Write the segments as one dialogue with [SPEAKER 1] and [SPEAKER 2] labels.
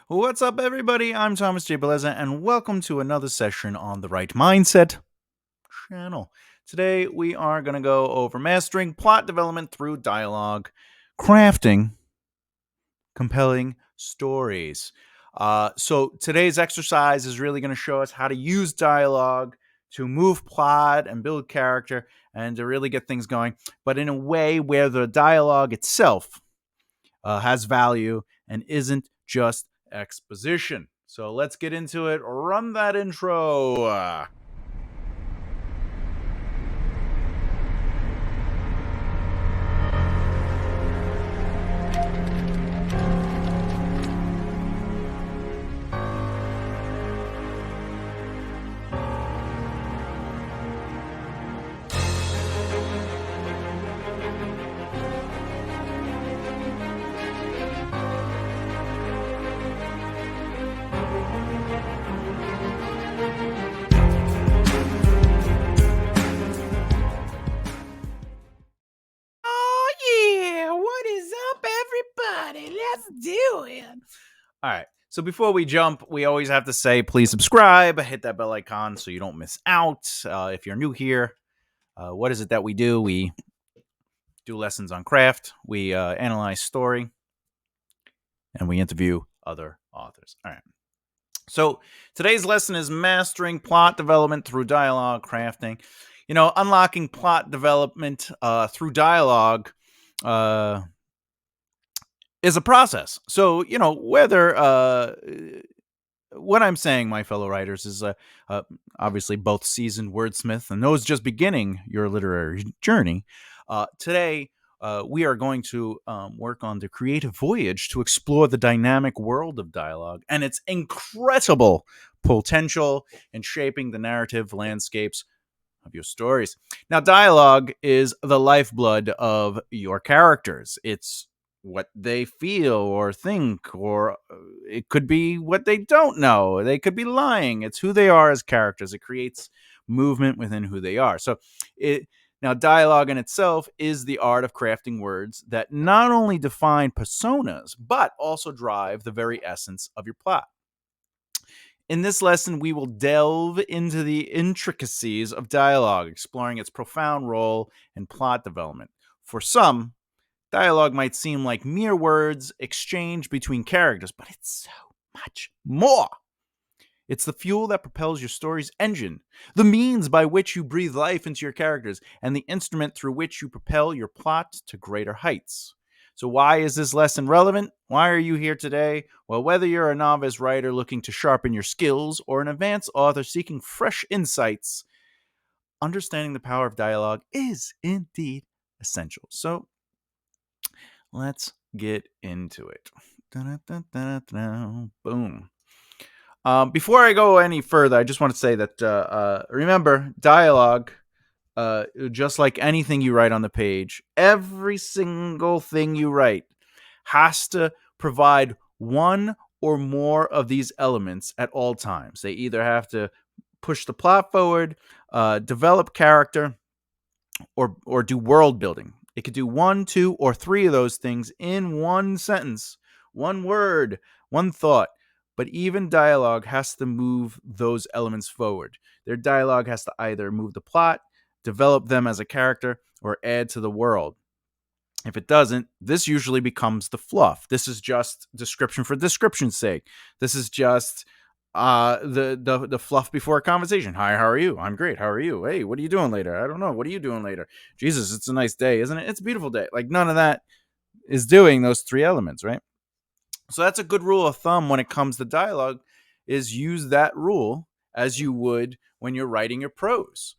[SPEAKER 1] What's up, everybody? I'm Thomas J. Bellezza, and welcome to another session on the Right Mindset channel. Today, we are going to go over mastering plot development through dialogue, crafting compelling stories. So, today's exercise is really going to show us how to use dialogue to move plot and build character and to really get things going, but in a way where the dialogue itself has value and isn't just exposition. So let's get into it. Run that intro. Oh, yeah. What is up, everybody? Let's do it. All right. So before we jump, we always have to say, please subscribe, hit that bell icon so you don't miss out. If you're new here, what is it that we do? We do lessons on craft, we analyze story, and we interview other authors. All right. So today's lesson is mastering plot development through dialogue crafting. Unlocking plot development through dialogue is a process. So, whether what I'm saying, my fellow writers, is obviously both seasoned wordsmith and those just beginning your literary journey. Today, we are going to work on the creative voyage to explore the dynamic world of dialogue and its incredible potential in shaping the narrative landscapes of your stories. Now, dialogue is the lifeblood of your characters. It's what they feel or think, or it could be what they don't know. They could be lying. It's who they are as characters. It creates movement within who they are. So, now, dialogue in itself is the art of crafting words that not only define personas, but also drive the very essence of your plot. In this lesson, we will delve into the intricacies of dialogue, exploring its profound role in plot development. For some, dialogue might seem like mere words exchanged between characters, but it's so much more. It's the fuel that propels your story's engine, the means by which you breathe life into your characters, and the instrument through which you propel your plot to greater heights. So, why is this lesson relevant? Why are you here today? Well, whether you're a novice writer looking to sharpen your skills or an advanced author seeking fresh insights, understanding the power of dialogue is indeed essential. So, let's get into it. Boom. Before I go any further, I just want to say that remember, dialogue, just like anything you write on the page, every single thing you write has to provide one or more of these elements at all times. They either have to push the plot forward, develop character, or do world building. It could do one, two, or three of those things in one sentence, one word, one thought. But even dialogue has to move those elements forward. Their dialogue has to either move the plot, develop them as a character, or add to the world. If it doesn't, this usually becomes the fluff. This is just description for description's sake. This is just the fluff before a conversation. Hi, how are you? I'm great. How are you? Hey, what are you doing later? I don't know. What are you doing later? Jesus, it's a nice day, isn't it? It's a beautiful day. Like, none of that is doing those three elements, right? So that's a good rule of thumb when it comes to dialogue, is use that rule as you would when you're writing your prose.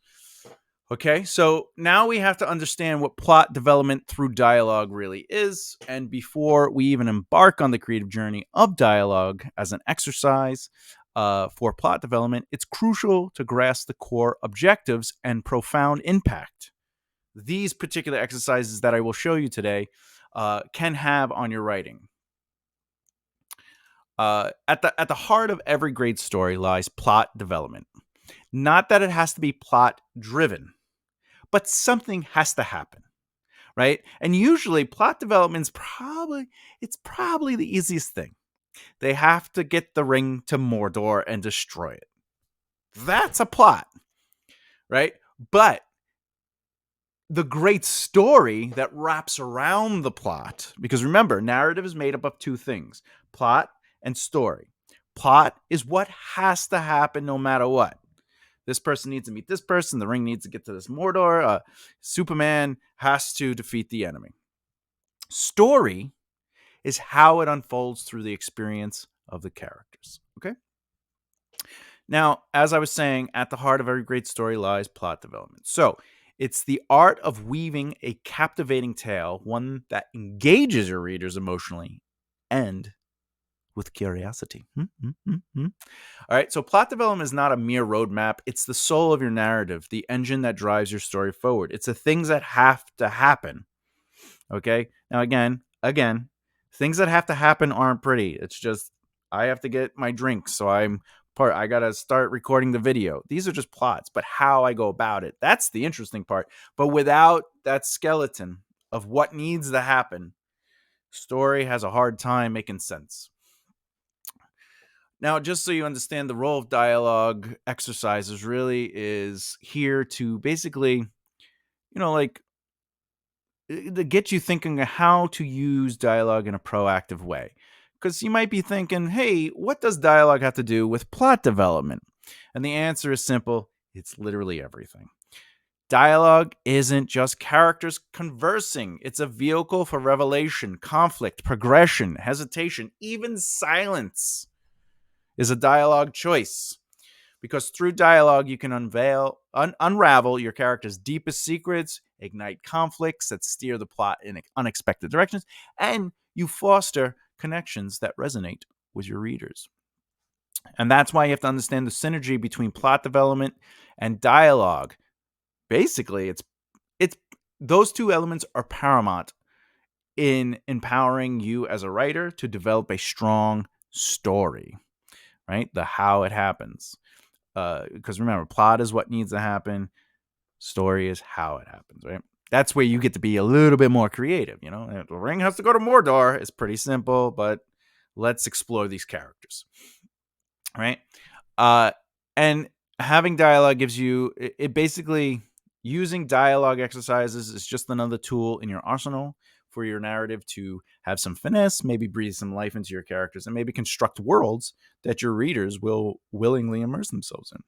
[SPEAKER 1] Okay, so now we have to understand what plot development through dialogue really is. And before we even embark on the creative journey of dialogue as an exercise for plot development, it's crucial to grasp the core objectives and profound impact these particular exercises that I will show you today can have on your writing. At the heart of every great story lies plot development. Not that it has to be plot driven, but something has to happen, right? And usually plot development is probably the easiest thing. They have to get the ring to Mordor and destroy it. That's a plot, right? But the great story that wraps around the plot, because remember, narrative is made up of two things: plot and story. Plot is what has to happen no matter what. This person needs to meet this person. The ring needs to get to this Mordor. Superman has to defeat the enemy. Story is how it unfolds through the experience of the characters. Okay? Now, as I was saying, at the heart of every great story lies plot development. So, it's the art of weaving a captivating tale, one that engages your readers emotionally and with curiosity. All right, so plot development is not a mere roadmap. It's the soul of your narrative, the engine that drives your story forward. It's the things that have to happen. Okay, now again, things that have to happen aren't pretty. It's just I have to get my drink, so I gotta start recording the video. These are just plots, but how I go about it, that's the interesting part. But without that skeleton of what needs to happen, story has a hard time making sense. Now, just so you understand, the role of dialogue exercises really is here to basically, like to get you thinking of how to use dialogue in a proactive way. Because you might be thinking, hey, what does dialogue have to do with plot development? And the answer is simple: it's literally everything. Dialogue isn't just characters conversing, it's a vehicle for revelation, conflict, progression, hesitation, even silence is a dialogue choice. Because through dialogue, you can unravel your character's deepest secrets, ignite conflicts that steer the plot in unexpected directions, and you foster connections that resonate with your readers. And that's why you have to understand the synergy between plot development and dialogue. Basically, it's those two elements are paramount in empowering you as a writer to develop a strong story, right? The how it happens. Because remember, plot is what needs to happen. Story is how it happens, right? That's where you get to be a little bit more creative. The ring has to go to Mordor. It's pretty simple, but let's explore these characters, right? And having dialogue gives you it basically using dialogue exercises is just another tool in your arsenal for your narrative to have some finesse, maybe breathe some life into your characters, and maybe construct worlds that your readers will willingly immerse themselves in.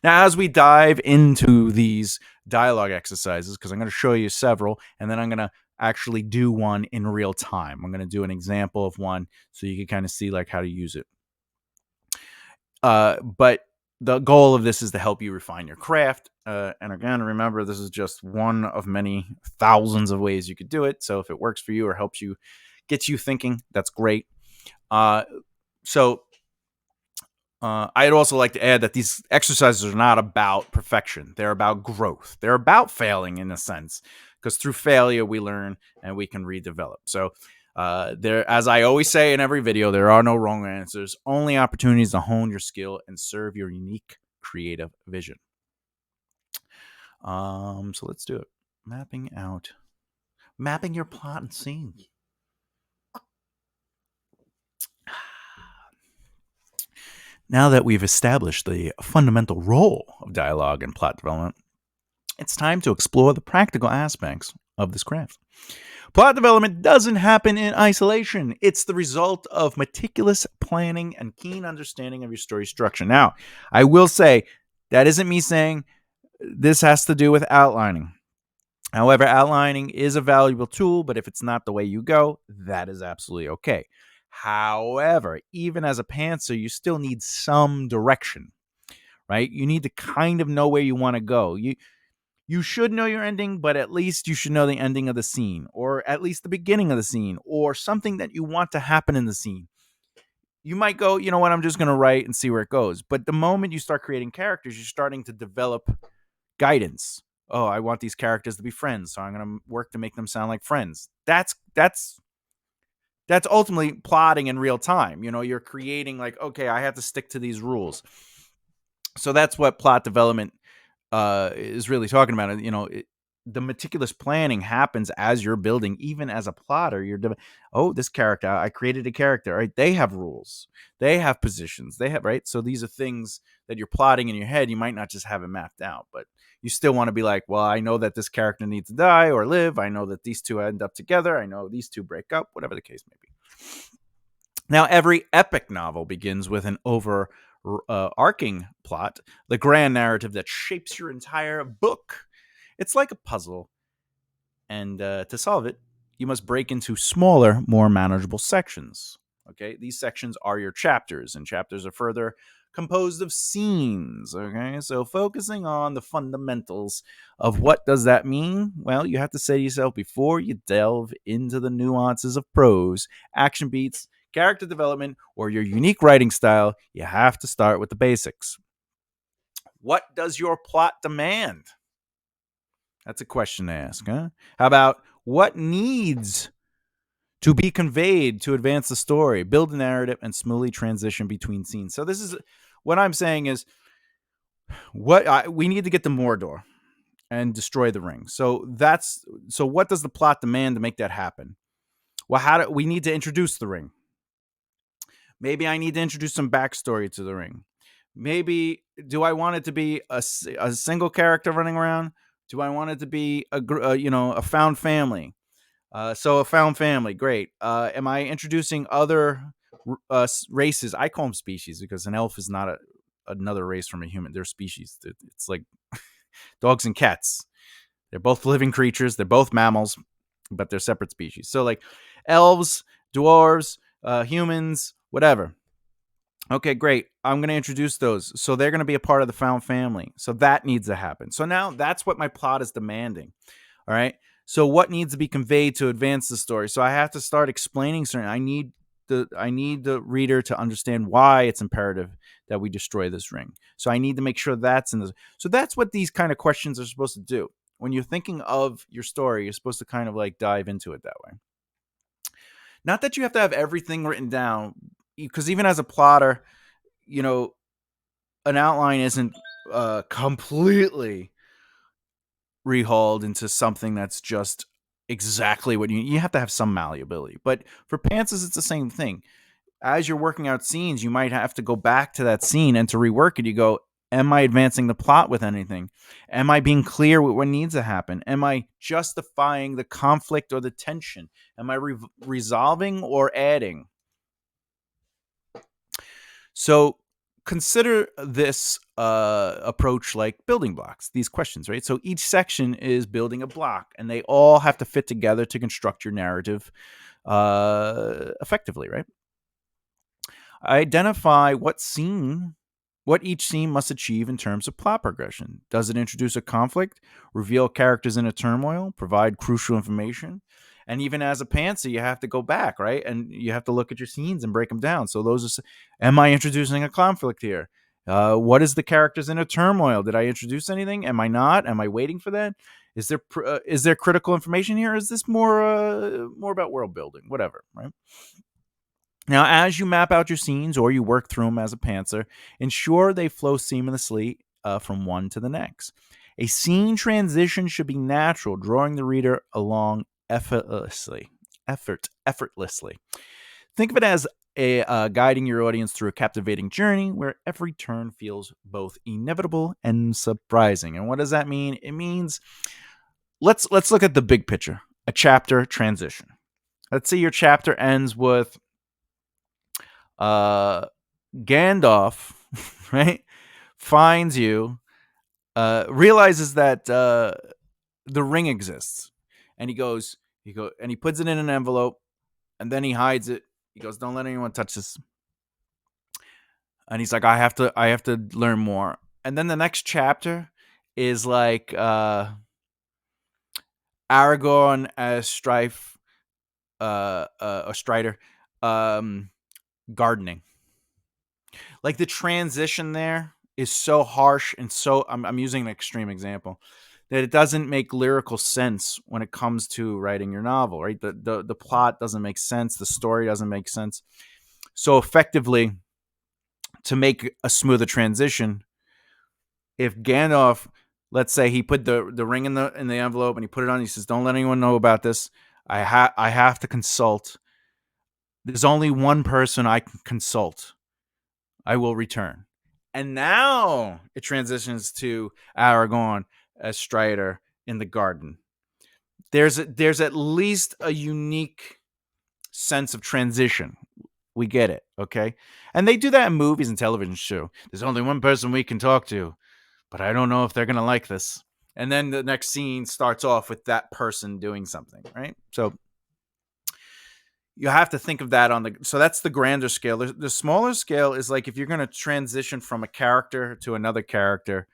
[SPEAKER 1] Now, as we dive into these dialogue exercises, because I'm going to show you several, and then I'm going to actually do one in real time. I'm going to do an example of one so you can kind of see like how to use it. But the goal of this is to help you refine your craft. And again, remember, this is just one of many thousands of ways you could do it. So if it works for you or helps you, gets you thinking, that's great. So I'd also like to add that these exercises are not about perfection. They're about growth. They're about failing in a sense, because through failure we learn and we can redevelop. So there, as I always say in every video, there are no wrong answers, only opportunities to hone your skill and serve your unique creative vision. So let's do it. Mapping your plot and scene. Now that we've established the fundamental role of dialogue in plot development, it's time to explore the practical aspects of this craft. Plot development doesn't happen in isolation. It's the result of meticulous planning and keen understanding of your story structure. Now, I will say that isn't me saying this has to do with outlining. However, outlining is a valuable tool, but if it's not the way you go, that is absolutely okay. However, even as a pantser, you still need some direction, right? You need to kind of know where you want to go. You should know your ending, but at least you should know the ending of the scene, or at least the beginning of the scene, or something that you want to happen in the scene. You might go, you know what, I'm just going to write and see where it goes. But the moment you start creating characters, you're starting to develop guidance. Oh, I want these characters to be friends, so I'm going to work to make them sound like friends. That's ultimately plotting in real time. You're creating like, okay, I have to stick to these rules. So that's what plot development is really talking about. the meticulous planning happens as you're building. Even as a plotter, oh, this character, I created a character, right? They have rules, they have positions, they have, right? So these are things that you're plotting in your head. You might not just have it mapped out, but you still want to be like, well, I know that this character needs to die or live. I know that these two end up together. I know these two break up, whatever the case may be. Now, every epic novel begins with an overarching plot, the grand narrative that shapes your entire book. It's like a puzzle, and to solve it, you must break into smaller, more manageable sections. Okay, these sections are your chapters, and chapters are further composed of scenes. Okay, so focusing on the fundamentals of what does that mean? Well, you have to say to yourself before you delve into the nuances of prose, action beats, character development, or your unique writing style, you have to start with the basics. What does your plot demand? That's a question to ask, huh? How about what needs to be conveyed to advance the story, build a narrative, and smoothly transition between scenes? So this is what I'm saying is we need to get to Mordor and destroy the ring. So what does the plot demand to make that happen? Well, how do we need to introduce the ring? Maybe I need to introduce some backstory to the ring. Maybe do I want it to be a single character running around? Do I want it to be a found family? So a found family, great. Am I introducing other races? I call them species because an elf is not another race from a human. They're species. It's like dogs and cats. They're both living creatures. They're both mammals, but they're separate species. So like elves, dwarves, humans, whatever. Okay, great. I'm going to introduce those. So they're going to be a part of the found family. So that needs to happen. So now that's what my plot is demanding. All right. So what needs to be conveyed to advance the story? So I have to start explaining certain. I need the reader to understand why it's imperative that we destroy this ring. So I need to make sure that's in this. So that's what these kind of questions are supposed to do. When you're thinking of your story, you're supposed to kind of like dive into it that way. Not that you have to have everything written down, because even as a plotter, you know, an outline isn't completely rehauled into something that's just exactly what you have to have some malleability. But for pantsers, it's the same thing. As you're working out scenes, you might have to go back to that scene and to rework it. You go, am I advancing the plot with anything? Am I being clear with what needs to happen? Am I justifying the conflict or the tension? Am I resolving or adding? So consider this approach like building blocks, these questions, right? So each section is building a block, and they all have to fit together to construct your narrative effectively, right? Identify what each scene must achieve in terms of plot progression. Does it introduce a conflict, reveal characters in a turmoil, provide crucial information? And even as a pantser, you have to go back, right? And you have to look at your scenes and break them down. So am I introducing a conflict here? What is the characters in a turmoil? Did I introduce anything? Am I not? Am I waiting for that? Is there critical information here? Is this more about world building? Whatever, right? Now, as you map out your scenes or you work through them as a pantser, ensure they flow seamlessly from one to the next. A scene transition should be natural, drawing the reader along effortlessly. Think of it as guiding your audience through a captivating journey where every turn feels both inevitable and surprising. And what does that mean? It means let's look at the big picture. A chapter transition. Let's say your chapter ends with Gandalf, right, finds you, realizes that the ring exists, and and he puts it in an envelope, and then he hides it. He goes, "Don't let anyone touch this." And he's like, I have to learn more." And then the next chapter is like Aragorn as Strider, gardening. Like the transition there is so harsh and so I'm using an extreme example that it doesn't make lyrical sense when it comes to writing your novel, right? The plot doesn't make sense, the story doesn't make sense. So effectively, to make a smoother transition, if Gandalf let's say he put the ring in the envelope and he put it on. He says, "Don't let anyone know about this. I have to consult. There's only one person I can consult. I will return." And now it transitions to Aragorn as Strider in the garden. There's at least a unique sense of transition. We get it, okay? And they do that in movies and television too. There's only one person we can talk to, but I don't know if they're gonna like this. And then the next scene starts off with that person doing something, right? So you have to think of that on the so that's the grander scale. The smaller scale is like if you're going to transition from a character to another character,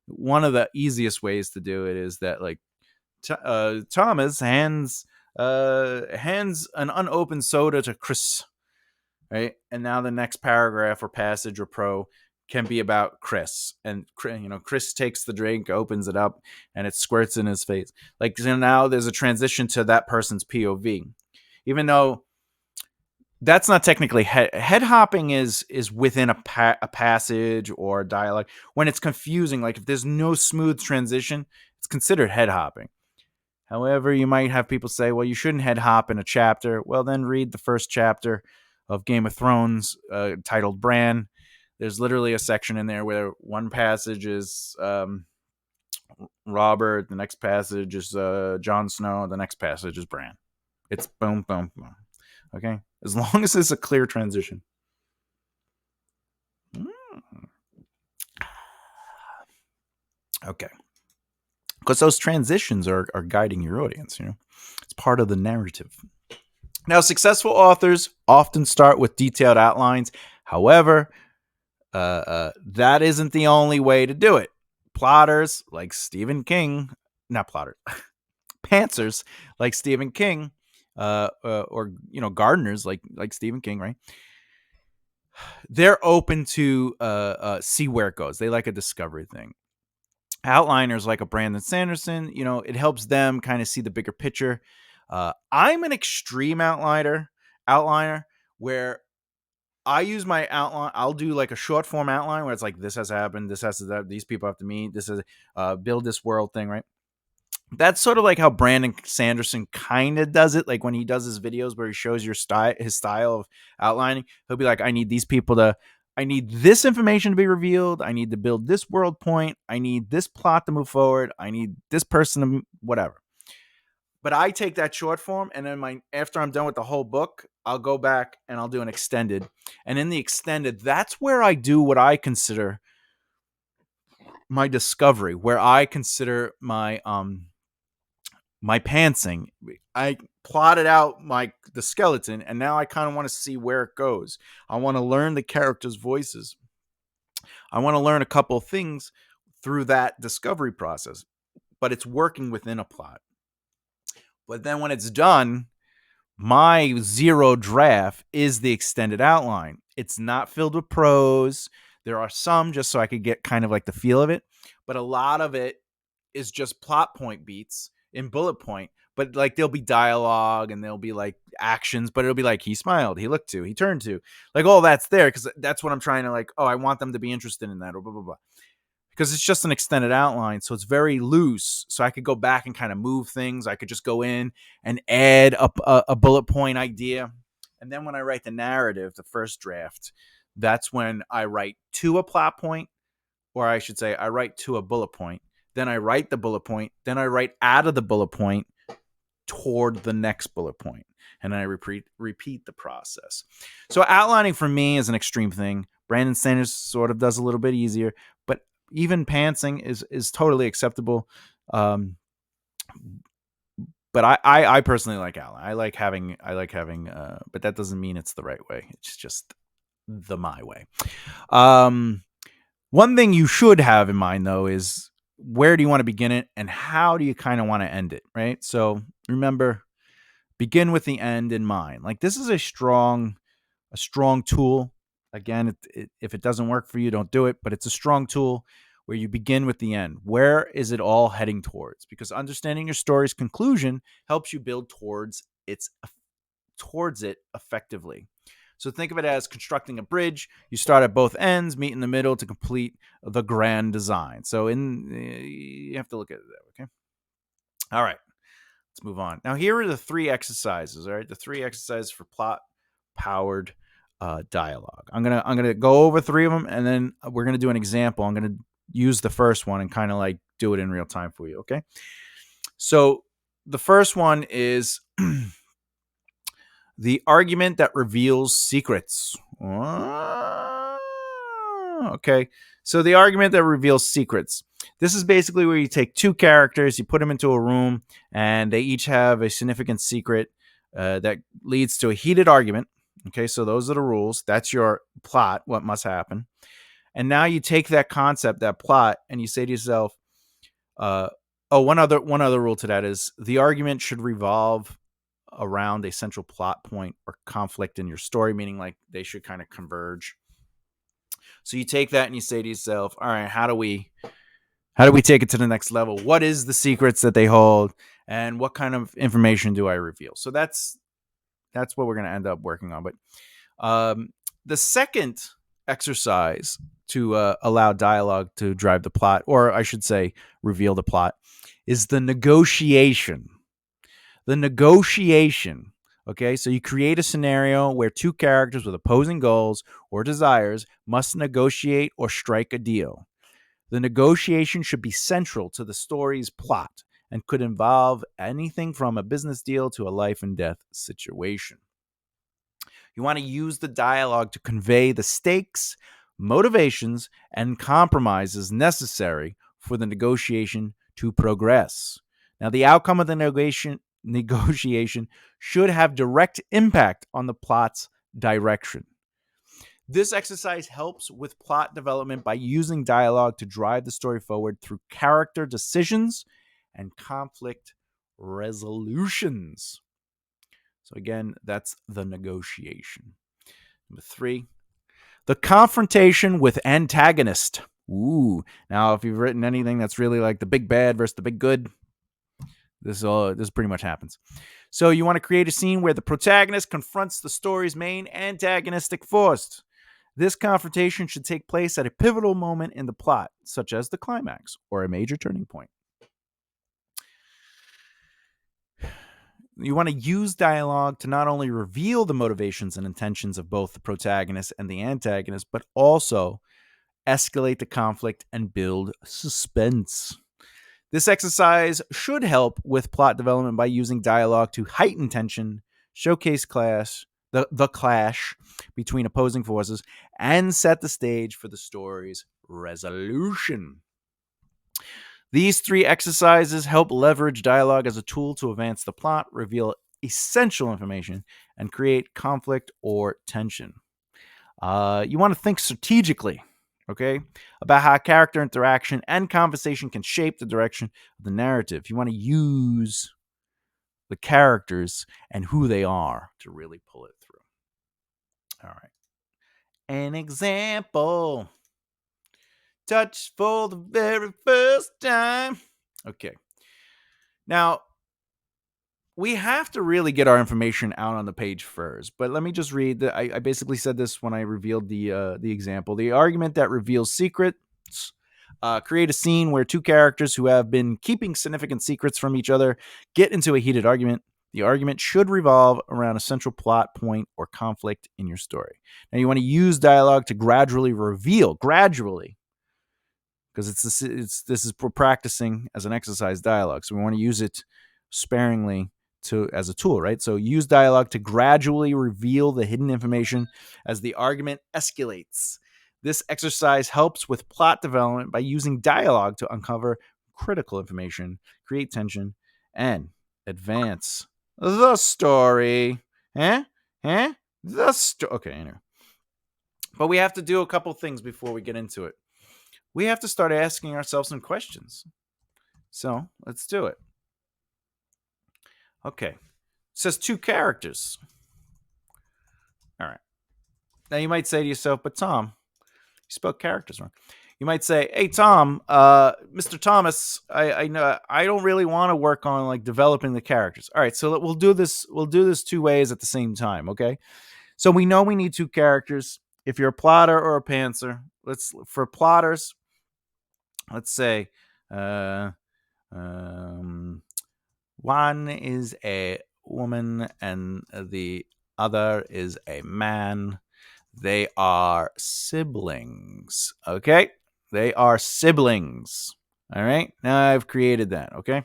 [SPEAKER 1] one of the easiest ways to do it is that like Thomas hands an unopened soda to Chris, right? And now the next paragraph or passage or pro can be about Chris, and Chris takes the drink, opens it up, and it squirts in his face. Like, so now there's a transition to that person's POV, even though that's not technically head hopping is within a passage or dialogue when it's confusing. Like if there's no smooth transition, it's considered head hopping. However, you might have people say, well, you shouldn't head hop in a chapter. Well, then read the first chapter of Game of Thrones titled Bran. There's literally a section in there where one passage is Robert, the next passage is Jon Snow, the next passage is Bran. It's boom, boom, boom. Okay? As long as it's a clear transition. Okay. Because those transitions are guiding your audience, It's part of the narrative. Now, successful authors often start with detailed outlines. However, that isn't the only way to do it. Plotters like Stephen King, not plotters, pantsers like Stephen King, or gardeners like Stephen King, right? They're open to see where it goes. They like a discovery thing. Outliners like a Brandon Sanderson, it helps them kind of see the bigger picture. I'm an extreme outliner where I use my outline. I'll do like a short form outline where it's like this has happened, this has to, these people have to meet, this is build this world thing, right? That's sort of like how Brandon Sanderson kind of does it. Like when he does his videos where he shows his style of outlining, he'll be like, I need this information to be revealed. I need to build this world point. I need this plot to move forward. I need this person to whatever. But I take that short form, and then after I'm done with the whole book, I'll go back and I'll do an extended. And in the extended, that's where I do what I consider my discovery, where I consider my pantsing. I plotted out the skeleton, and now I kind of want to see where it goes. I want to learn the characters' voices. I want to learn a couple of things through that discovery process, but it's working within a plot. But then when it's done, my zero draft is the extended outline. It's not filled with prose. There are some just so I could get kind of like the feel of it, but a lot of it is just plot point beats in bullet point. But like there'll be dialogue and there'll be like actions, but it'll be like he smiled, he looked to, he turned to, like all that's there because that's what I'm trying to like. Oh, I want them to be interested in that or blah blah blah. Because it's just an extended outline, so it's very loose. So I could go back and kind of move things. I could just go in and add a bullet point idea. And then when I write the narrative, the first draft, that's when I write to a plot point, or I should say I write to a bullet point. Then I write the bullet point. Then I write out of the bullet point toward the next bullet point. And then I repeat the process. So outlining for me is an extreme thing. Brandon Sanders sort of does a little bit easier, but even pantsing is totally acceptable. But I personally like outline. I like having but that doesn't mean it's the right way. It's just my way. One thing you should have in mind though is where do you want to begin it and how do you kind of want to end it, right? So remember, begin with the end in mind. Like this is a strong tool. Again, if it doesn't work for you, don't do it, but it's a strong tool where you begin with the end. Where is it all heading towards? Because understanding your story's conclusion helps you build towards it effectively. So think of it as constructing a bridge. You start at both ends, meet in the middle to complete the grand design. So you have to look at it that way. Okay. All right. Let's move on. Now, here are the 3 exercises. All right, the 3 exercises for plot-powered dialogue. I'm gonna go over 3 of them, and then we're gonna do an example. I'm gonna use the first one and kind of like do it in real time for you. Okay. So the first one is the argument that reveals secrets. Okay. So the argument that reveals secrets. This is basically where you take 2 characters, you put them into a room, and they each have a significant secret that leads to a heated argument. Okay, so those are the rules. That's your plot, what must happen. And now you take that concept, that plot, and you say to yourself, one other rule to that is the argument should revolve around a central plot point or conflict in your story, meaning like they should kind of converge. So you take that and you say to yourself, all right, how do we take it to the next level? What is the secrets that they hold, and what kind of information do I reveal? So that's what we're going to end up working on. But the second exercise to allow dialogue to drive the plot, or I should say reveal the plot, is the negotiation. The negotiation. Okay, so you create a scenario where 2 characters with opposing goals or desires must negotiate or strike a deal. The negotiation should be central to the story's plot and could involve anything from a business deal to a life and death situation. You want to use the dialogue to convey the stakes, motivations, and compromises necessary for the negotiation to progress. Now, the outcome of the negotiation should have direct impact on the plot's direction. This exercise helps with plot development by using dialogue to drive the story forward through character decisions and conflict resolutions. So again, that's the negotiation. Number 3, the confrontation with antagonist. Ooh, now if you've written anything that's really like the big bad versus the big good, this pretty much happens. So you want to create a scene where the protagonist confronts the story's main antagonistic force. This confrontation should take place at a pivotal moment in the plot, such as the climax or a major turning point. You want to use dialogue to not only reveal the motivations and intentions of both the protagonist and the antagonist, but also escalate the conflict and build suspense. This exercise should help with plot development by using dialogue to heighten tension, showcase the clash between opposing forces, and set the stage for the story's resolution. These 3 exercises help leverage dialogue as a tool to advance the plot, reveal essential information, and create conflict or tension. You want to think strategically, okay, about how character interaction and conversation can shape the direction of the narrative. You want to use the characters and who they are to really pull it through. All right. An example. Touch for the very first time. Okay. Now, we have to really get our information out on the page first, but let me just read. I basically said this when I revealed the example. The argument that reveals secrets. Create a scene where 2 characters who have been keeping significant secrets from each other get into a heated argument. The argument should revolve around a central plot point or conflict in your story. Now, you want to use dialogue to gradually, because this is for practicing as an exercise dialogue. So we want to use it sparingly as a tool, right? So use dialogue to gradually reveal the hidden information as the argument escalates. This exercise helps with plot development by using dialogue to uncover critical information, create tension, and advance the story. The story. Okay, anyway. But we have to do a couple things before we get into it. We have to start asking ourselves some questions. So let's do it. Okay. It says 2 characters. All right. Now you might say to yourself, but Tom, you spelled characters wrong. You might say, hey, Tom, Mr. Thomas, I know I don't really want to work on like developing the characters. All right. So we'll do this 2 ways at the same time. Okay. So we know we need two characters. If you're a plotter or a pantser, for plotters, let's say uh, um, one is a woman and the other is a man. They are siblings. Okay? They are siblings. All right? Now I've created that. Okay?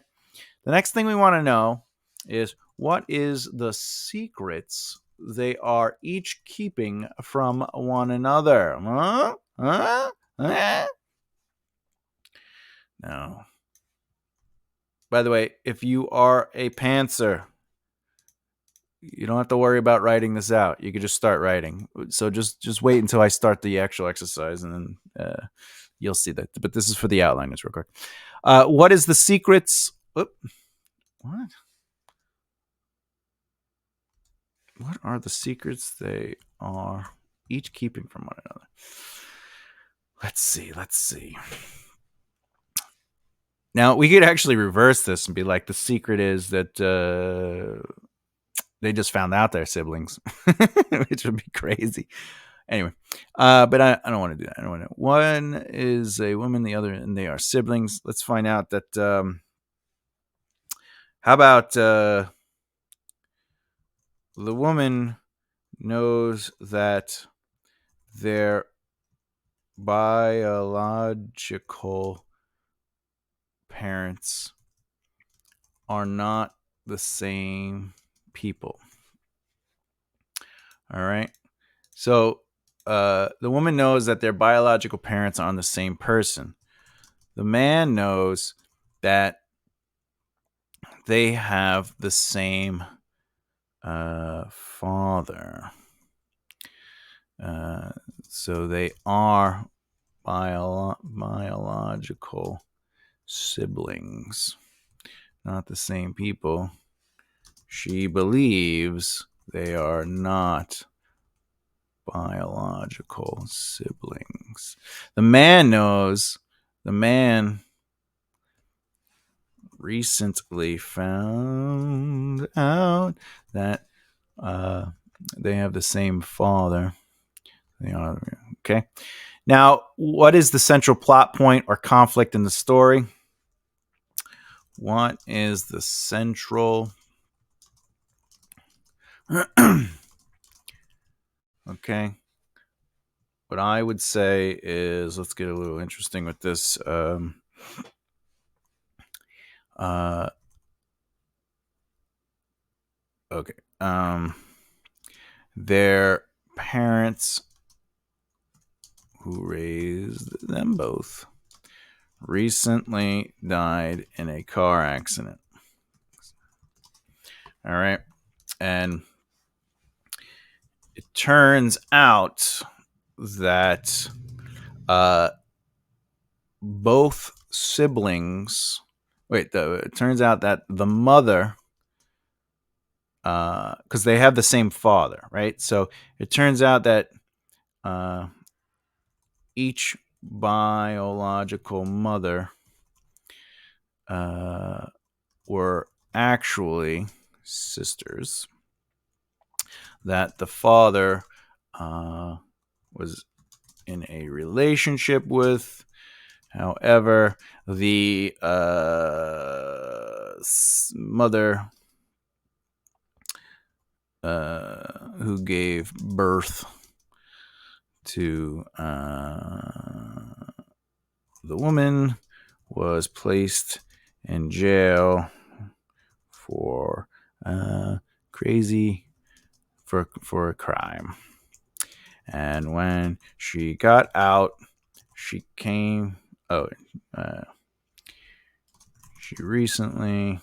[SPEAKER 1] The next thing we want to know is what is the secrets they are each keeping from one another? Huh? Huh? Huh? No. By the way, if you are a pantser, you don't have to worry about writing this out. You could just start writing. So just wait until I start the actual exercise, and then you'll see that. But this is for the outliners, real quick. What is the secrets? What? What are the secrets they are each keeping from one another? Let's see. Let's see. Now we could actually reverse this and be like, the secret is that they just found out they're siblings, which would be crazy. Anyway, but I don't want to do that. I don't want to. One is a woman, the other, and they are siblings. Let's find out that. How about the woman knows that their biological parents are not the same people. All right. So the woman knows that their biological parents aren't the same person. The man knows that they have the same father. So they are biological siblings, not the same people. She believes they are not biological siblings. The man knows, the man recently found out that they have the same father. They are, okay. Now, what is the central plot point or conflict in the story? What is the central? Okay. What I would say is, let's get a little interesting with this. Okay. Their parents who raised them both recently died in a car accident. All right. And it turns out that both siblings. It turns out that the mother, because they have the same father, right? So it turns out that each biological mother were actually sisters. That the father was in a relationship with. However, the mother who gave birth to the woman was placed in jail for for a crime. And when she got out, she came. She recently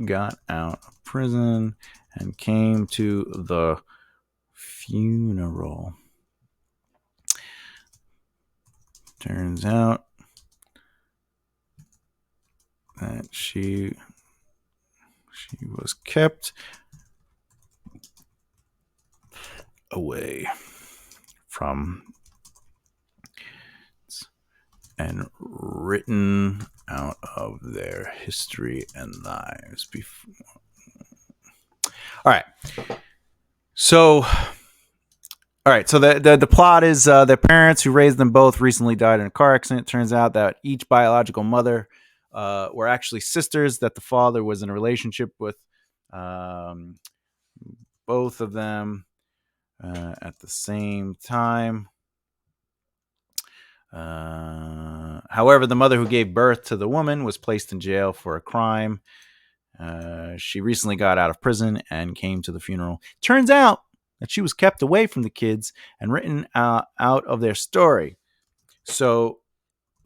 [SPEAKER 1] got out of prison and came to the funeral. Turns out that she was kept away from and written out of their history and lives before. All right. So the plot is their parents who raised them both recently died in a car accident. It turns out that each biological mother were actually sisters that the father was in a relationship with. Um, both of them at the same time. However, the mother who gave birth to the woman was placed in jail for a crime. She recently got out of prison and came to the funeral. Turns out that she was kept away from the kids and written out of their story. So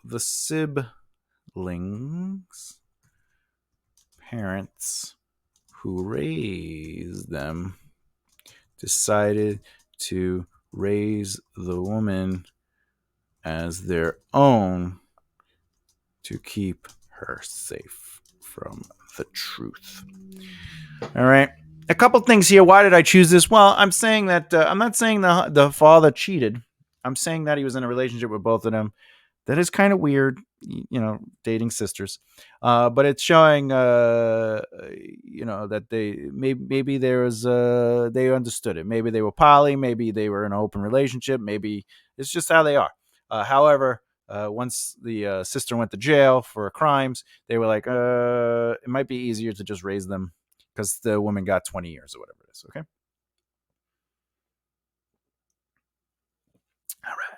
[SPEAKER 1] the siblings, parents who raised them, decided to raise the woman as their own to keep her safe from the truth. All right. A couple things here. Why did I choose this? Well, I'm saying that I'm not saying the father cheated. I'm saying that he was in a relationship with both of them. That is kind of weird, dating sisters. But it's showing, that maybe there was they understood it. Maybe they were poly. Maybe they were in an open relationship. Maybe it's just how they are. However, once the sister went to jail for crimes, they were like, it might be easier to just raise them because the woman got 20 years or whatever it is. Okay. All right.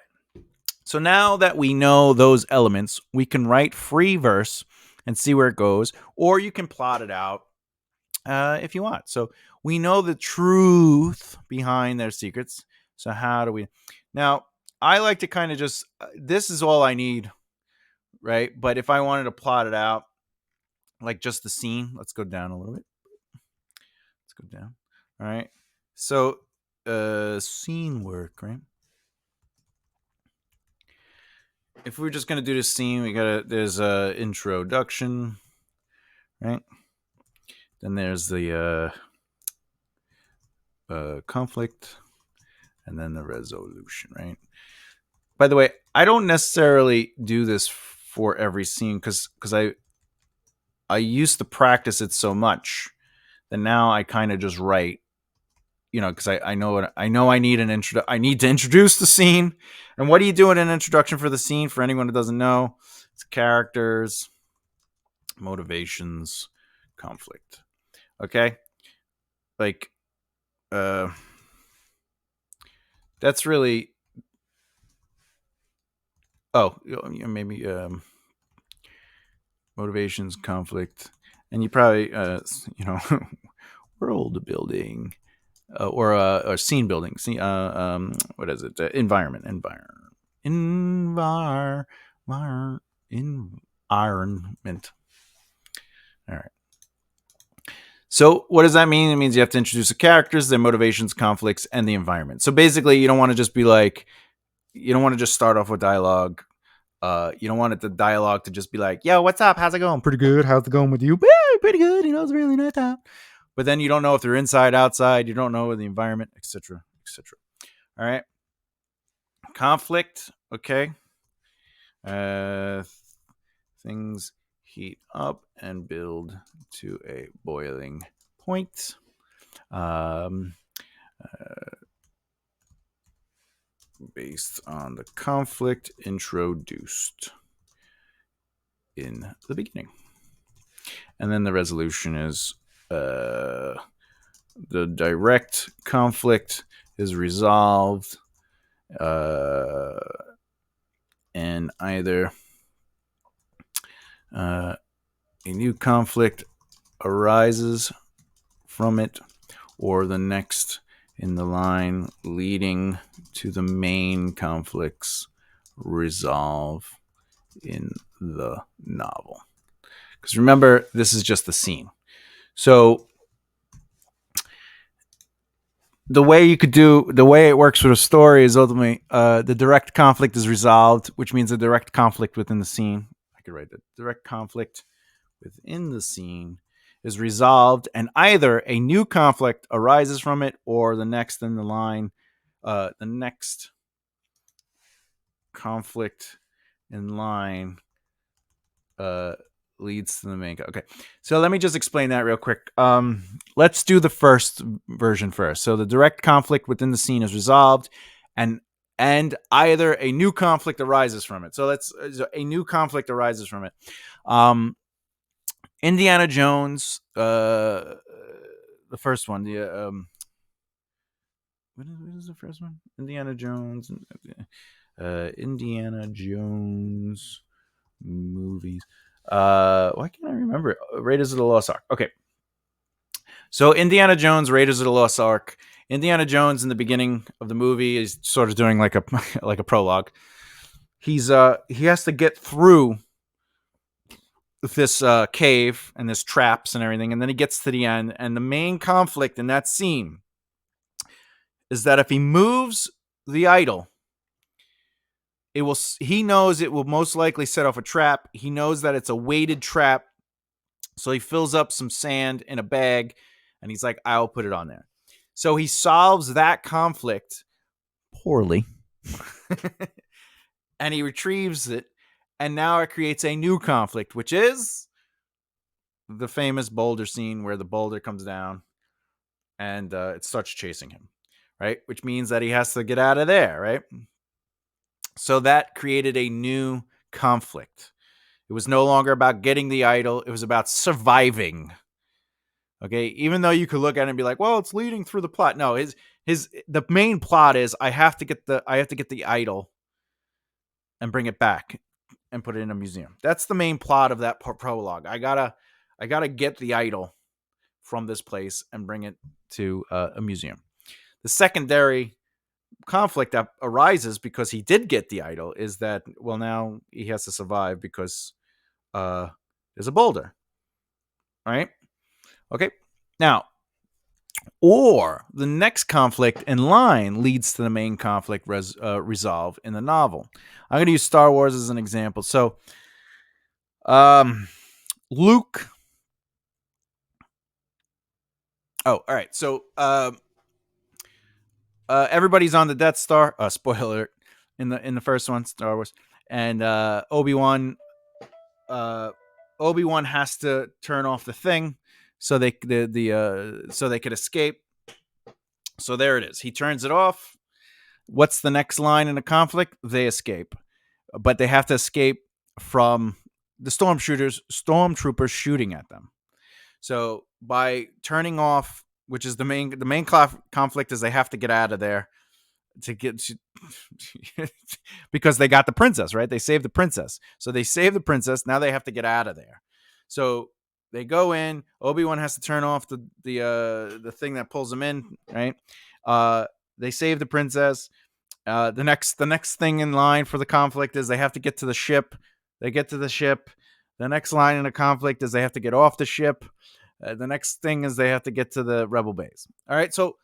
[SPEAKER 1] So now that we know those elements, we can write free verse and see where it goes, or you can plot it out if you want. So we know the truth behind their secrets. So how do we? Now, I like to kind of just, this is all I need, right? But if I wanted to plot it out, like just the scene, let's go down a little bit. Let's go down. All right. So, scene work, right? If we're just gonna do the scene, there's a introduction, right? Then there's the conflict, and then the resolution, right? By the way, I don't necessarily do this for every scene because I used to practice it so much that now I kind of just write, because I know I need I need to introduce the scene. And what do you do in an introduction for the scene? For anyone who doesn't know, it's characters, motivations, conflict. Okay, like that's really, maybe motivations, conflict, and you probably world building, or scene building. What is it? Environment. All right. So what does that mean? It means you have to introduce the characters, their motivations, conflicts, and the environment. So basically, you don't want to just be like, you don't want to just start off with dialogue. You don't want the dialogue to just be like, "Yo, what's up? How's it going? Pretty good. How's it going with you? Pretty good. It's a really nice time." But then you don't know if they're inside, outside. You don't know the environment, etc., etc. All right. Conflict. Okay. Uh, things heat up and build to a boiling point. Um, based on the conflict introduced in the beginning. And then the resolution is the direct conflict is resolved, and either a new conflict arises from it, or the next in the line leading to the main conflicts resolve in the novel. Because remember, this is just the scene. So the way it works with a story is ultimately the direct conflict is resolved, which means a direct conflict within the scene. I could write that. Direct conflict within the scene is resolved, and either a new conflict arises from it, or the next in the line, the next conflict in line leads to the main. Okay, so let me just explain that real quick. Let's do the first version first. So the direct conflict within the scene is resolved, and either a new conflict arises from it. So a new conflict arises from it. Indiana Jones, the first one, what is the first one? Indiana Jones movies. Why can't I remember? Raiders of the Lost Ark. Okay. So Indiana Jones, Raiders of the Lost Ark. Indiana Jones in the beginning of the movie is sort of doing like a like a prologue. He has to get through this cave and this traps and everything, and then he gets to the end. And the main conflict in that scene is that if he moves the idol, he knows it will most likely set off a trap. He knows that it's a weighted trap. So he fills up some sand in a bag and he's like, I'll put it on there. So he solves that conflict poorly and he retrieves it. And now it creates a new conflict, which is the famous boulder scene where the boulder comes down and it starts chasing him, right? Which means that he has to get out of there, right? So that created a new conflict. It was no longer about getting the idol. It was about surviving. Okay. Even though you could look at it and be like, well, it's leading through the plot. No, the main plot is I have to get the idol and bring it back and put it in a museum. That's the main plot of that prologue. I gotta get the idol from this place and bring it to a museum. The secondary conflict that arises because he did get the idol is that, well, now he has to survive because there's a boulder, right? Okay. Now, or the next conflict in line leads to the main conflict resolve in the novel. I'm going to use Star Wars as an example. So, Luke. Oh, all right. So, everybody's on the Death Star. Spoiler alert, in the first one, Star Wars, and Obi-Wan has to turn off the thing so they could escape. So there it is. He turns it off. What's the next line in the conflict? They escape, but they have to escape from the stormtroopers shooting at them. So by turning off, which is the main conflict, is they have to get out of there to get to, because they got the princess, right? They saved the princess. So they save the princess. Now they have to get out of there. So they go in. Obi-Wan has to turn off the thing that pulls them in, right? They save the princess. The next thing in line for the conflict is they have to get to the ship. They get to the ship. The next line in the conflict is they have to get off the ship. The next thing is they have to get to the rebel base. All right, so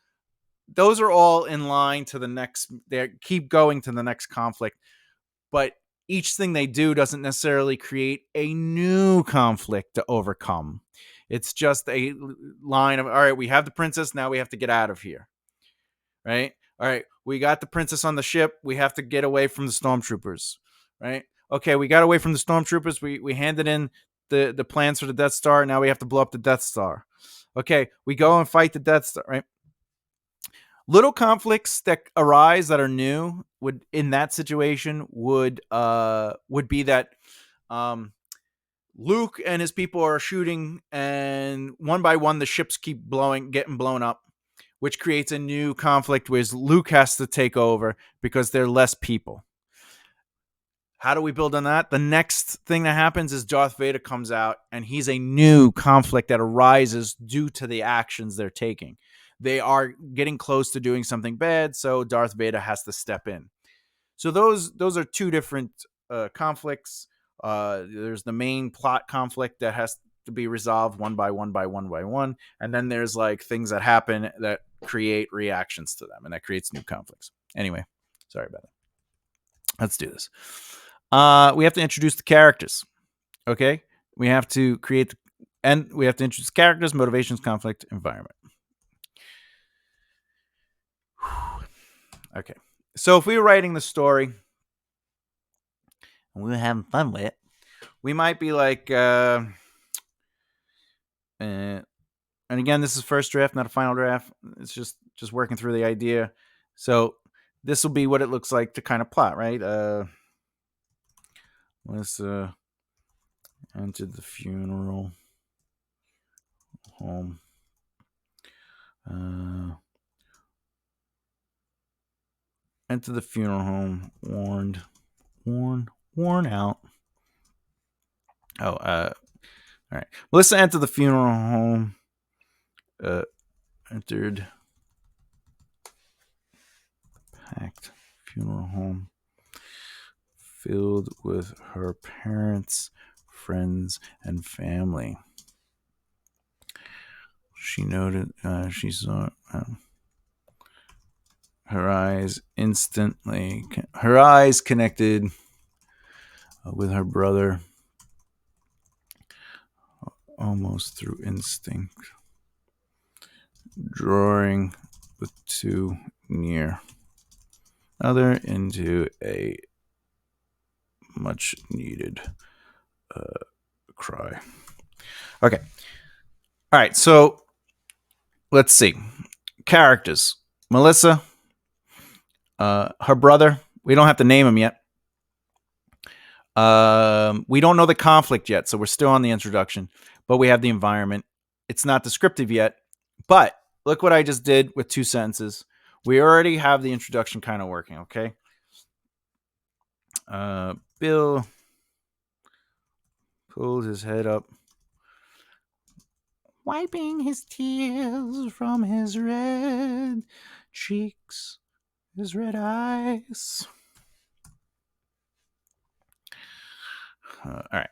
[SPEAKER 1] those are all in line to the next. They keep going to the next conflict, but each thing they do doesn't necessarily create a new conflict to overcome. It's just a line of, all right, we have the princess, now we have to get out of here. Right? All right, we got the princess on the ship, we have to get away from the stormtroopers. Right? Okay, we got away from the stormtroopers, we handed in the plans for the Death Star, now we have to blow up the Death Star. Okay, we go and fight the Death Star, right? Little conflicts that arise that are new would, in that situation, would be that Luke and his people are shooting, and one by one the ships keep getting blown up, which creates a new conflict where Luke has to take over because there are less people. How do we build on that? The next thing that happens is Darth Vader comes out, and he's a new conflict that arises due to the actions they're taking. They are getting close to doing something bad, so Darth Vader has to step in. So those are two different conflicts. There's the main plot conflict that has to be resolved one by one, and then there's like things that happen that create reactions to them, and that creates new conflicts. Anyway, sorry about that. Let's do this. We have to introduce the characters. Okay, we have to we have to introduce characters, motivations, conflict, environment. Okay, so if we were writing the story and we were having fun with it, we might be like, and again, this is first draft, not a final draft. It's just working through the idea. So this will be what it looks like to kind of plot, right? Let's entered the funeral home. Enter the funeral home. Worn out. Oh, all right. Melissa entered the funeral home. Entered packed funeral home filled with her parents, friends, and family. She noted she saw her eyes connected with her brother almost through instinct, drawing the two near other into a much needed cry. Okay. All right. So let's see. Characters. Melissa, her brother. We don't have to name him yet. We don't know the conflict yet, so we're still on the introduction, but we have the environment. It's not descriptive yet, but look what I just did with 2 sentences. We already have the introduction kind of working, okay? Bill pulled his head up, wiping his tears from his red cheeks, his red eyes. All right.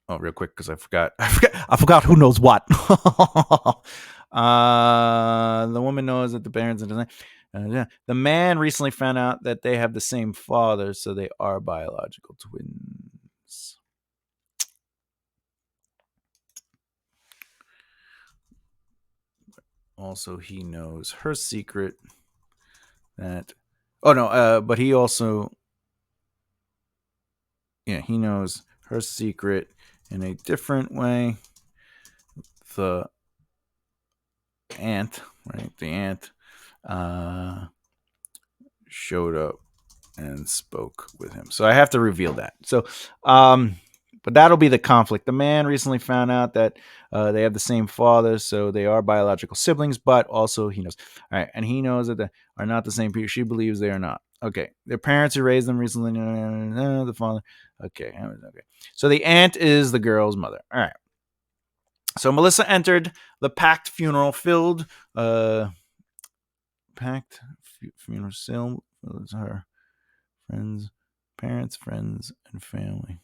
[SPEAKER 1] Oh, real quick, because I forgot who knows what. The woman knows that the Barons and the man recently found out that they have the same father, so they are biological twins. Also, he knows her secret. But he also, he knows her secret in a different way. The aunt, right? The aunt showed up and spoke with him. So I have to reveal that. So, but that'll be the conflict. The man recently found out that they have the same father, so they are biological siblings, but also he knows. All right. And he knows that they are not the same people. She believes they are not. Okay. Their parents who raised them recently, the father. Okay. So the aunt is the girl's mother. All right. So Melissa entered the packed funeral filled, packed funeral still was her friends, parents, friends, and family.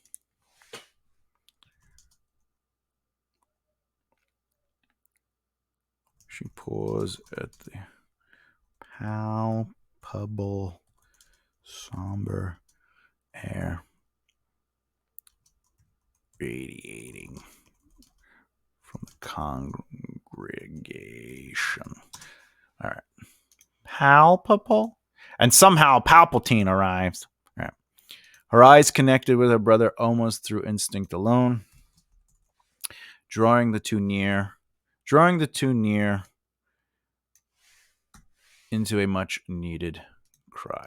[SPEAKER 1] She paused at the palpable, somber air radiating from the congregation. All right. Palpable? And somehow Palpatine arrives. All right. Her eyes connected with her brother almost through instinct alone, drawing the two near into a much needed cry.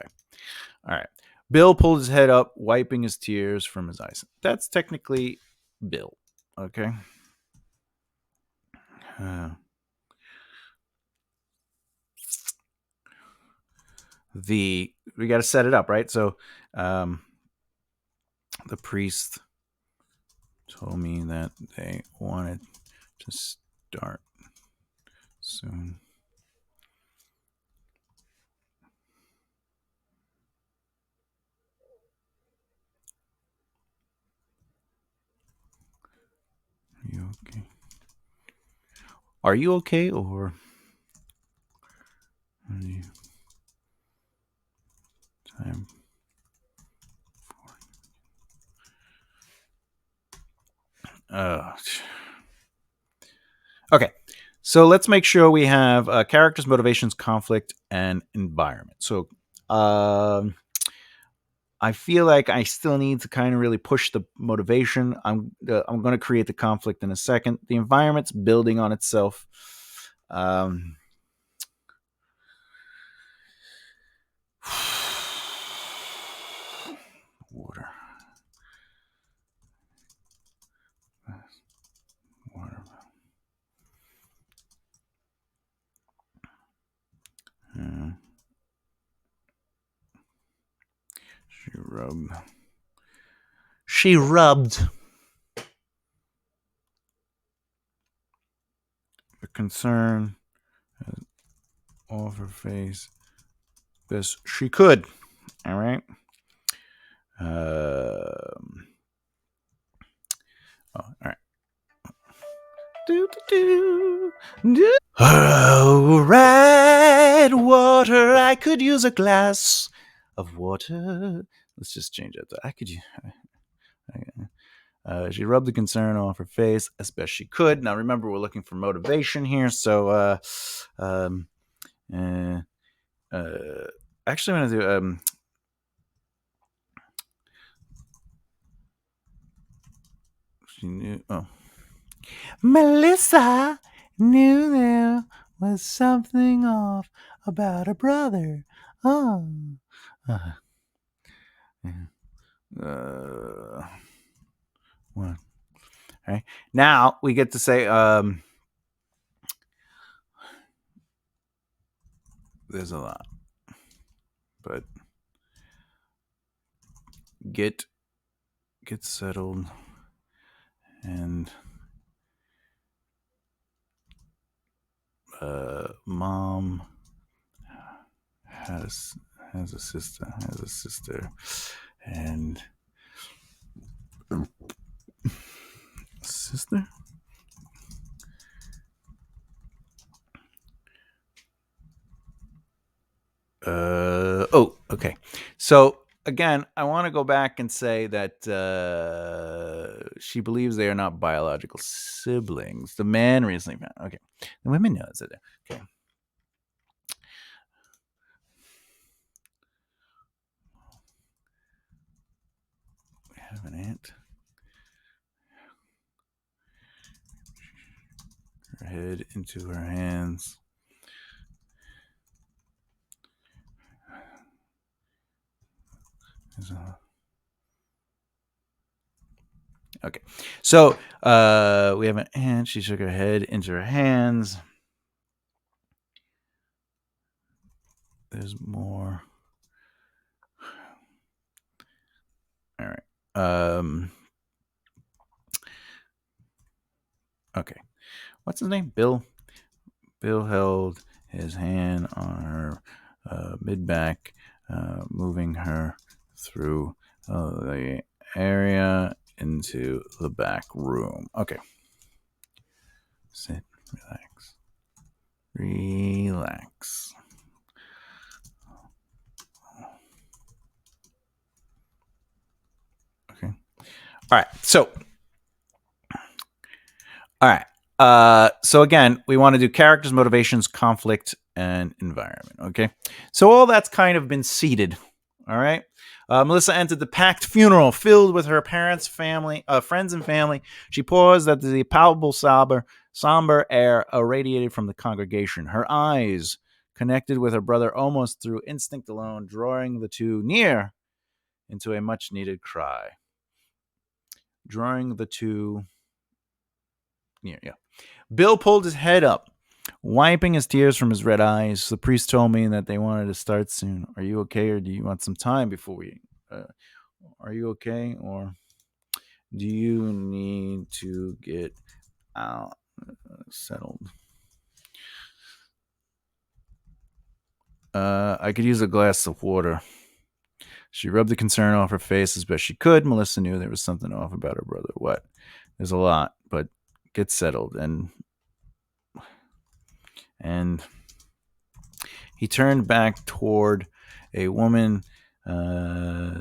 [SPEAKER 1] All right. Bill pulled his head up, wiping his tears from his eyes. That's technically Bill. Okay. We got to set it up, right? So, the priest told me that they wanted to start soon. Are you okay? Are you okay, or are you time for? Okay, so let's make sure we have characters, motivations, conflict, and environment. So, I feel like I still need to kind of really push the motivation. I'm going to create the conflict in a second. The environment's building on itself. Water. Water. She rubbed the concern off her face best she could. All right. All right. Oh, red water. I could use a glass of water. Let's just change it. I could. She rubbed the concern off her face as best she could. Now, remember, we're looking for motivation here. So, actually, I'm going to do. She knew. Oh, Melissa knew there was something off about her brother. Oh. What? All right. Now we get to say there's a lot. But get settled and mom has a sister and sister. Okay. So again, I want to go back and say that she believes they are not biological siblings. The man recently found. Okay, the women knows it. Okay. We have an aunt. Her head into her hands. Okay, so we have an aunt. She shook her head into her hands. There's more. All right. Okay. What's his name? Bill. Bill held his hand on her mid back, moving her through the area into the back room. Okay. Sit. Relax. Relax. Okay. All right. So again, we want to do characters, motivations, conflict, and environment. Okay. So all that's kind of been seeded. All right. Melissa entered the packed funeral filled with her parents, family, friends, and family. She paused at the palpable, somber air irradiated from the congregation. Her eyes connected with her brother almost through instinct alone, drawing the two near into a much-needed cry. Drawing the two near, yeah. Bill pulled his head up, wiping his tears from his red eyes. The priest told me that they wanted to start soon. Are you okay, or do you want some time before we... are you okay, or do you need to get out settled? I could use a glass of water. She rubbed the concern off her face as best she could. Melissa knew there was something off about her brother. What? There's a lot, but get settled. And he turned back toward a woman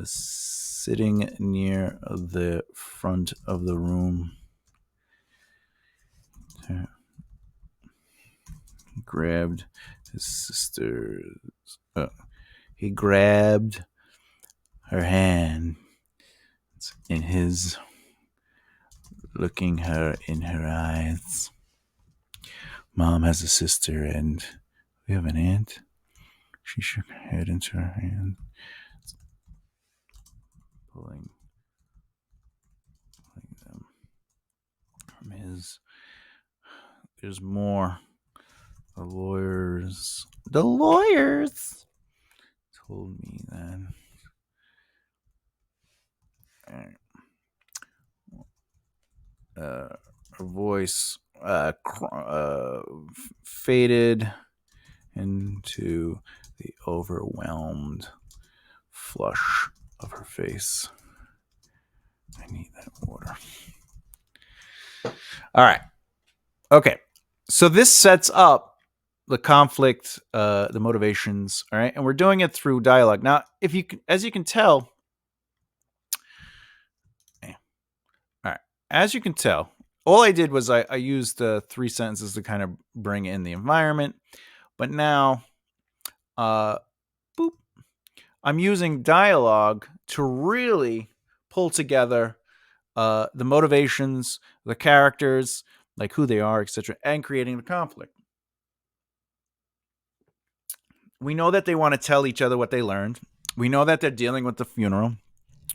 [SPEAKER 1] sitting near the front of the room. He grabbed his sister's. He grabbed her hand in his, looking her in her eyes. Mom has a sister, and we have an aunt. She shook her head into her hand, pulling them from his. There's more. The lawyers told me that. Her voice faded into the overwhelmed flush of her face. I need that water. All right. Okay. So this sets up the conflict, the motivations. All right. And we're doing it through dialogue. Now, if you can, as you can tell, all right, as you can tell, all I did was I used 3 sentences to kind of bring in the environment. But now, boop, I'm using dialogue to really pull together the motivations, the characters, like who they are, etc., and creating the conflict. We know that they want to tell each other what they learned. We know that they're dealing with the funeral.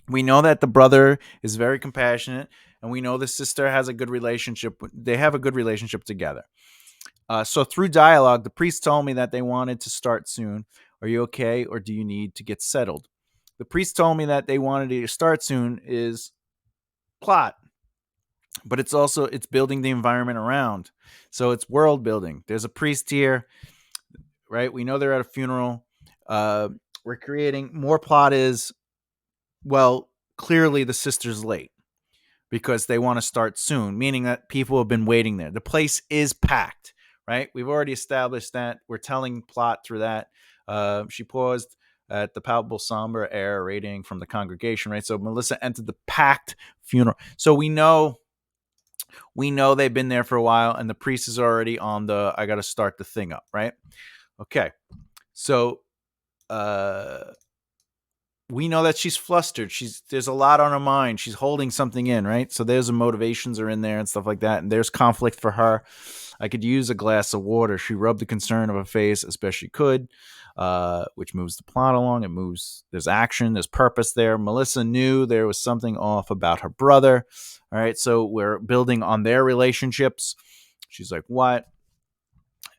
[SPEAKER 1] We know that the brother is very compassionate, and we know the sister has a good relationship. They have a good relationship together. So through dialogue, the priest told me that they wanted to start soon. Are you okay, or do you need to get settled? The priest told me that they wanted to start soon is plot, but it's building the environment around. So it's world building. There's a priest here, right? We know they're at a funeral. We're creating more plot is, well, clearly the sister's late because they want to start soon, meaning that people have been waiting there. The place is packed, right? We've already established that. We're telling plot through that. She paused at the palpable somber air radiating from the congregation, right? So Melissa entered the packed funeral. So we know they've been there for a while, and the priest is already on the I got to start the thing up, right? Okay. So we know that she's flustered. There's a lot on her mind. She's holding something in, right? So there's the motivations are in there and stuff like that. And there's conflict for her. I could use a glass of water. She rubbed the concern of her face as best she could, which moves the plot along. It moves. There's action. There's purpose there. Melissa knew there was something off about her brother. All right. So we're building on their relationships. She's like, what?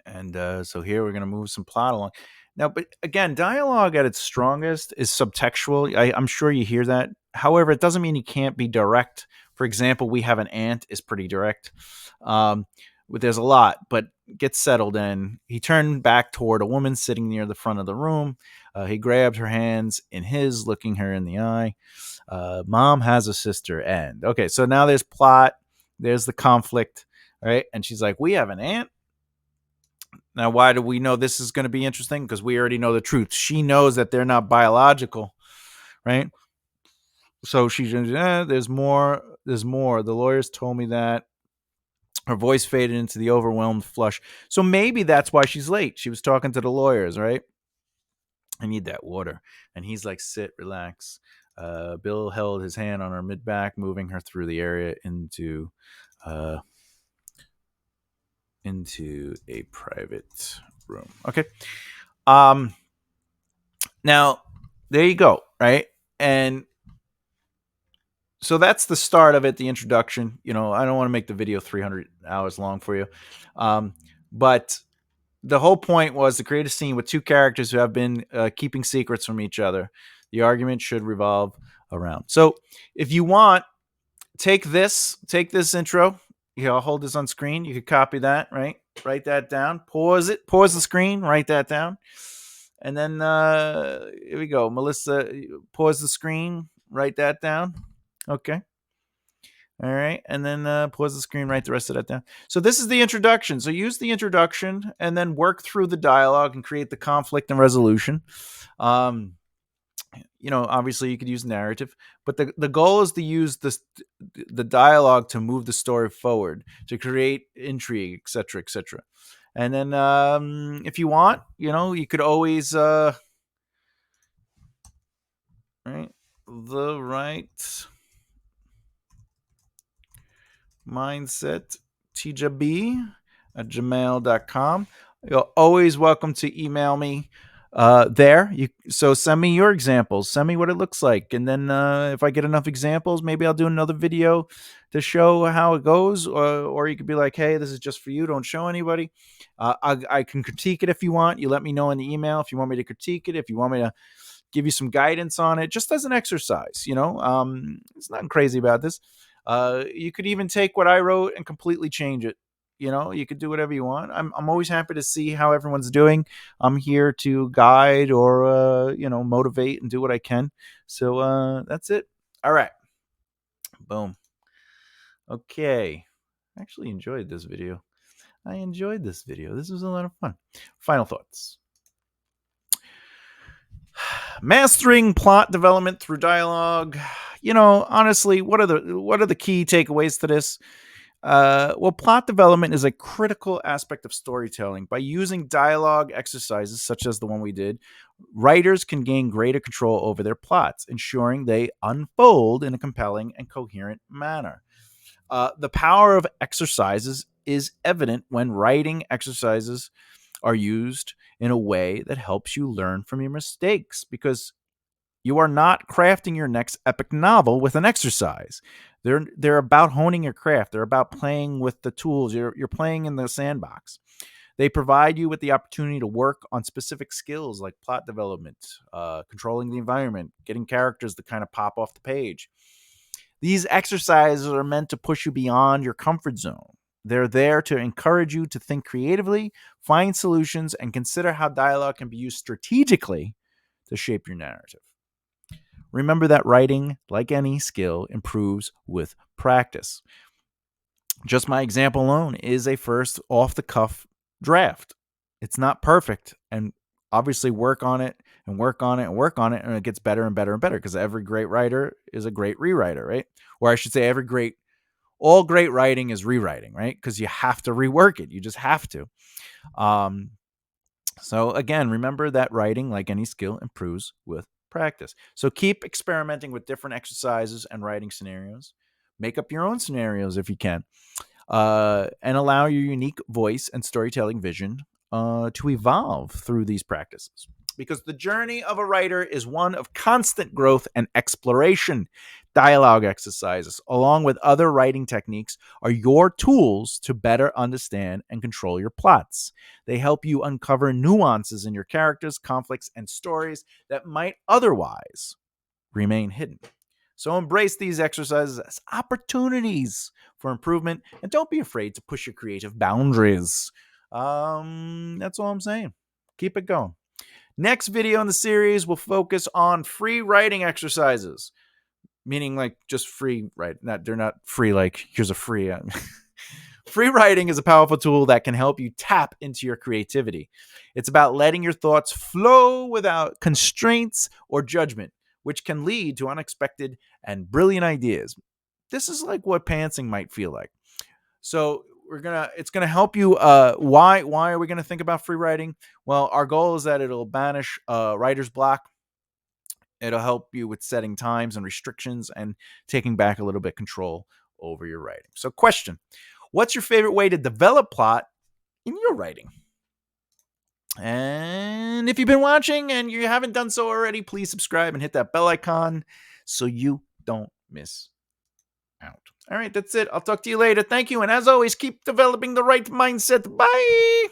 [SPEAKER 1] And so here we're going to move some plot along. Now, but again, dialogue at its strongest is subtextual. I'm sure you hear that. However, it doesn't mean you can't be direct. For example, we have an aunt is pretty direct. There's a lot, but get settled in. He turned back toward a woman sitting near the front of the room. He grabbed her hands in his, looking her in the eye. Mom has a sister, and okay, so now there's plot. There's the conflict, right? And she's like, we have an aunt. Now, why do we know this is going to be interesting? Because we already know the truth. She knows that they're not biological, right? So she's, there's more. There's more. The lawyers told me that. Her voice faded into the overwhelmed flush. So maybe that's why she's late. She was talking to the lawyers, right? I need that water. And he's like, sit, relax. Bill held his hand on her mid back, moving her through the area into a private room. Okay. Now, there you go, right? And so that's the start of it, the introduction. I don't want to make the video 300 hours long for you. But the whole point was to create a scene with two characters who have been keeping secrets from each other. The argument should revolve around. So if you want, take this intro. I'll hold this on screen. You could copy that, right? Write that down. Pause it. Pause the screen. Write that down. And then here we go. Melissa, pause the screen. Write that down. Okay. All right. And then pause the screen. Write the rest of that down. So this is the introduction. So use the introduction and then work through the dialogue and create the conflict and resolution. Obviously you could use narrative, but the goal is to use the dialogue to move the story forward, to create intrigue, etc., etc. And then if you want, you could always right. the right mindset, tjb@gmail.com. You're always welcome to email me there. So send me your examples. Send me what it looks like. And then if I get enough examples, maybe I'll do another video to show how it goes. Or you could be like, hey, this is just for you. Don't show anybody. I can critique it if you want. You let me know in the email if you want me to critique it, if you want me to give you some guidance on it, just as an exercise. It's nothing crazy about this. You could even take what I wrote and completely change it. You could do whatever you want. I'm always happy to see how everyone's doing. I'm here to guide or motivate and do what I can. So that's it. All right. Boom. Okay. I actually enjoyed this video. This was a lot of fun. Final thoughts. Mastering plot development through dialogue. Honestly, what are the key takeaways to this? Well, plot development is a critical aspect of storytelling. By using dialogue exercises such as the one we did, writers can gain greater control over their plots, ensuring they unfold in a compelling and coherent manner. The power of exercises is evident when writing exercises are used in a way that helps you learn from your mistakes, because you are not crafting your next epic novel with an exercise. They're about honing your craft. They're about playing with the tools. You're playing in the sandbox. They provide you with the opportunity to work on specific skills like plot development, controlling the environment, getting characters to kind of pop off the page. These exercises are meant to push you beyond your comfort zone. They're there to encourage you to think creatively, find solutions, and consider how dialogue can be used strategically to shape your narrative. Remember that writing, like any skill, improves with practice. Just my example alone is a first off the cuff draft. It's not perfect, and obviously work on it and work on it and work on it, and it gets better and better and better, because every great writer is a great rewriter, right? Or I should say, all great writing is rewriting, right? Because you have to rework it. You just have to. So again, remember that writing, like any skill, improves with practice. So keep experimenting with different exercises and writing scenarios. Make up your own scenarios if you can, and allow your unique voice and storytelling vision to evolve through these practices. Because the journey of a writer is one of constant growth and exploration. Dialogue exercises, along with other writing techniques, are your tools to better understand and control your plots. They help you uncover nuances in your characters, conflicts, and stories that might otherwise remain hidden. So embrace these exercises as opportunities for improvement, and don't be afraid to push your creative boundaries. That's all I'm saying. Keep it going. Next video in the series will focus on free writing exercises, meaning like just free, right? They're not free like here's a free. Free writing is a powerful tool that can help you tap into your creativity. It's about letting your thoughts flow without constraints or judgment, which can lead to unexpected and brilliant ideas. This is like what pantsing might feel like. So it's gonna help you. Why are we gonna think about free writing? Well, our goal is that it'll banish writer's block. It'll help you with setting times and restrictions and taking back a little bit control over your writing. So, question: what's your favorite way to develop plot in your writing? And if you've been watching and you haven't done so already, please subscribe and hit that bell icon so you don't miss out. All right, that's it. I'll talk to you later. Thank you. And as always, keep developing the right mindset. Bye.